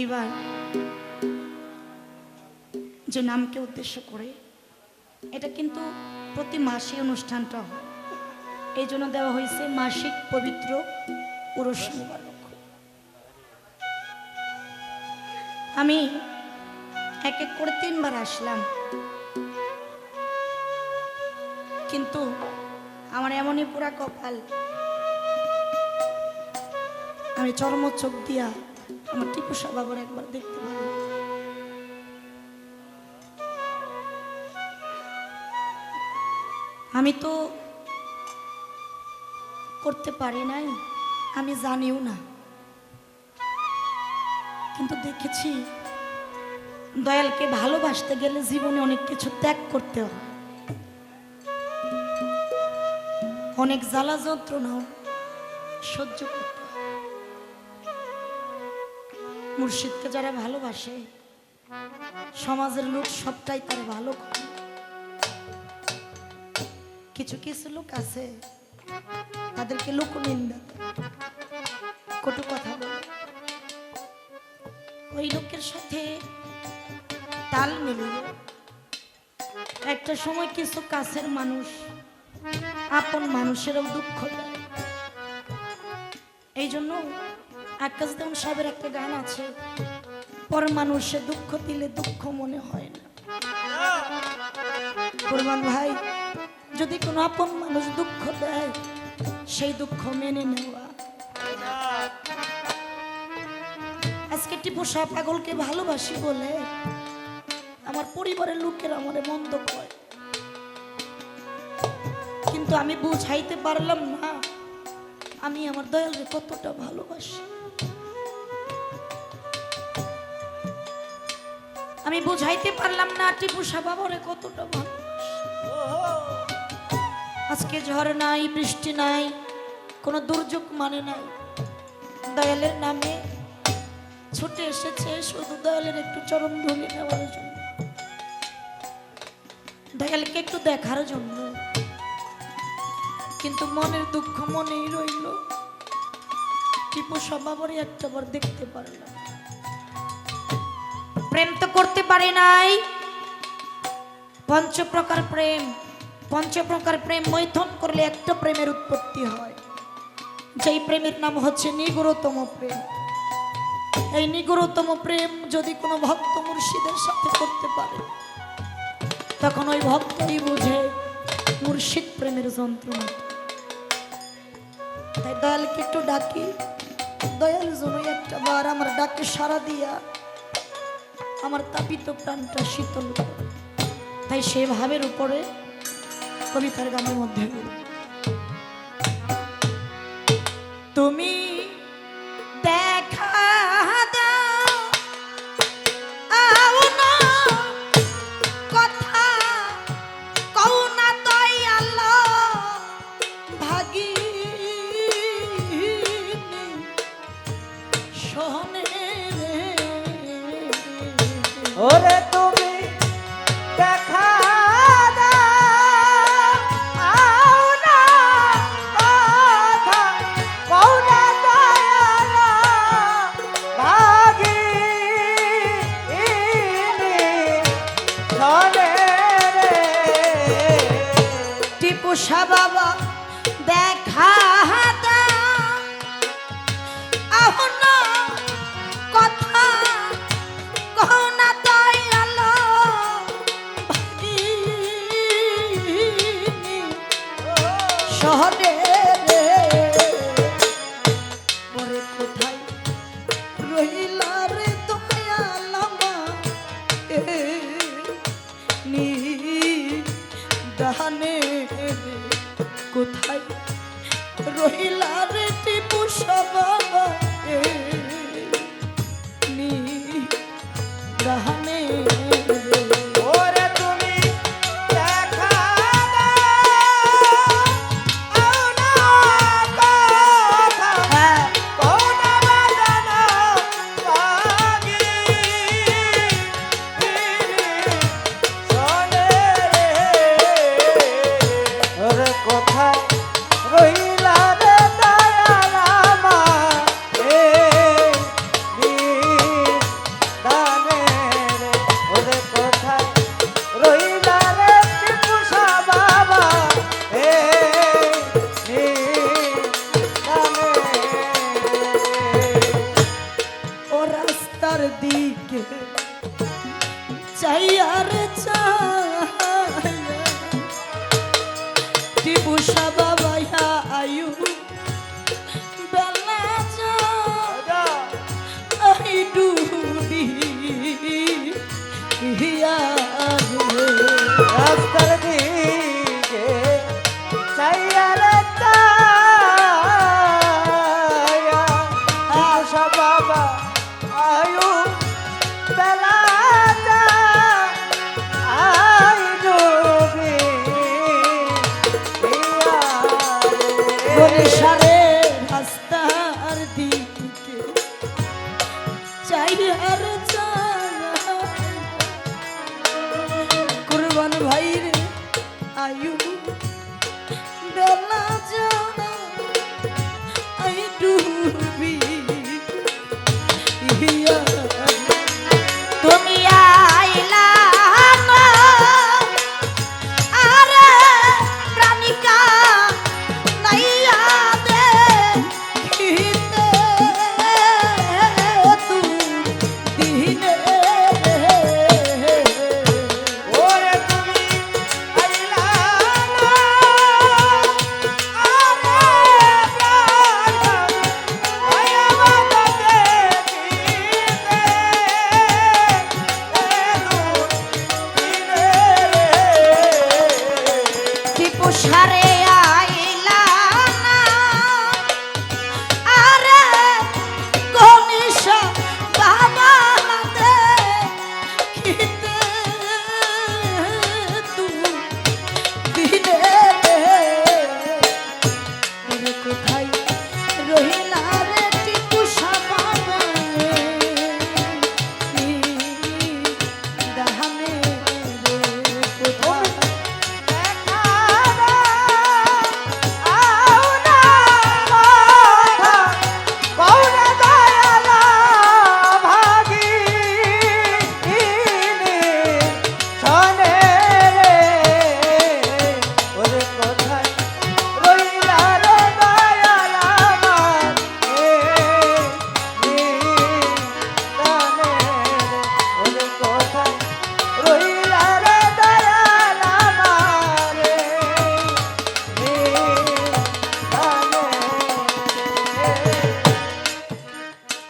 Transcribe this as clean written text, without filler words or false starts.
এইবার যে নামকে উদ্দেশ্য করে এটা কিন্তু প্রতি মাসে অনুষ্ঠানটা হয়, এই জন্য দেওয়া হয়েছে মাসিক পবিত্র পুরুষ মুবারক। আমি এক এক করে 3 বার আসলাম, কিন্তু আমার এমনই পুরা কপাল, আমি চর্ম চোখ দিয়া আমার টিপু সাহেব আবার একবার দেখতে পারলাম। আমি তো করতে পারি নাই, আমি জানিও না, কিন্তু দেখেছি দয়ালকে ভালোবাসতে গেলে জীবনে অনেক কিছু ত্যাগ করতে হয়, অনেক জ্বালা যন্ত্রণাও সহ্য করতে হয়। মুর্শিদকে যারা ভালোবাসে সমাজের লোক সবটাই তার ভালো করে। কিছু কিছু লোক আছে তাদেরকে লোক নিন্দা কটু কথা বলে, ওই লোকের সাথে তাল মিলিয়ে একটা সময় কিছু কাছের মানুষ আপন মানুষেরও দুঃখ দেয়। এই জন্য আকাশ দেওয়ান সাহেবের একটা গান আছে, পর মানুষে দুঃখ দিলে দুঃখ মনে হয় না। কুরবান ভাই, যদি কোনো আপন মানুষ দুঃখ দেয় সেই দুঃখ মেনে নেওয়া। আজকে টিপু সাহেব পাগলকে ভালোবাসি বলে আমার পরিবারের লোকেরা আমারে মন্দ করে, কিন্তু আমি বুঝাইতে পারলাম না আমি আমার দয়ালকে কতটা ভালোবাসি। আমি বুঝাইতে পারলাম না টিপু সাহেব আমারে কতটা ভালোবাসি। আজকে ঝড় নাই, বৃষ্টি নাই, কোনো দুর্যোগ মানে নাই, দয়ালের নামে ছুটে এসেছে শুধু দয়ালের একটু চরণ ধুলি নেওয়ার জন্য, দয়ালকে একটু দেখার জন্য, কিন্তু মনের দুঃখ মনেই রইল। টিপু স্বভাবরই একটা বার দেখতে পারলাম, প্রেম তো করতে পারি নাই। পঞ্চপ্রকার প্রেম, পঞ্চপ্রকার প্রেম মৈথন করলে একটা প্রেমের উৎপত্তি হয়, যেই প্রেমের নাম হচ্ছে নিগুড়তম প্রেম। এই নিগুড়তম প্রেম যদি কোনো ভক্ত মুর্শিদের সাথে করতে পারে তখন ওই ভক্তই বুঝে মুর্শিদ প্রেমের যন্ত্রণা। তাই দয়ালকে একটু ডাকি, দয়াল যেন একটা বার আমার ডাকে সাড়া দিয়া আমার তাপিত প্রাণটা শীতল করে। তাই সে ভাবের উপরে কবিতার গানের মধ্যে তুমি দেখা দাও না কথা কও না দয়াল ভাগিনী শোনে ওরে তুমি দেখা পোষা বাবা দেখা না কথা কহ না দয়াল শহরে পরে কোথায় রহিলা রে দয়াল নি দাহানে কোথায় রহিলা রে টিপু বাবা নি দাহানে ওরে তুমি দেখা দাও না কথা কও না বাজানো রাস্তার দিকে চাই আর চাই টিপুষা বাবাইয়া আয়ু বেলা যাই ডুবি রাস্তার দিকে চাইয়া রে চাইয়া আশা বাবা আয়ু বেলা আই ডুবি সারে রাস্তার দিকে চাই আর চাই কুরবান ভাই রে আয়ু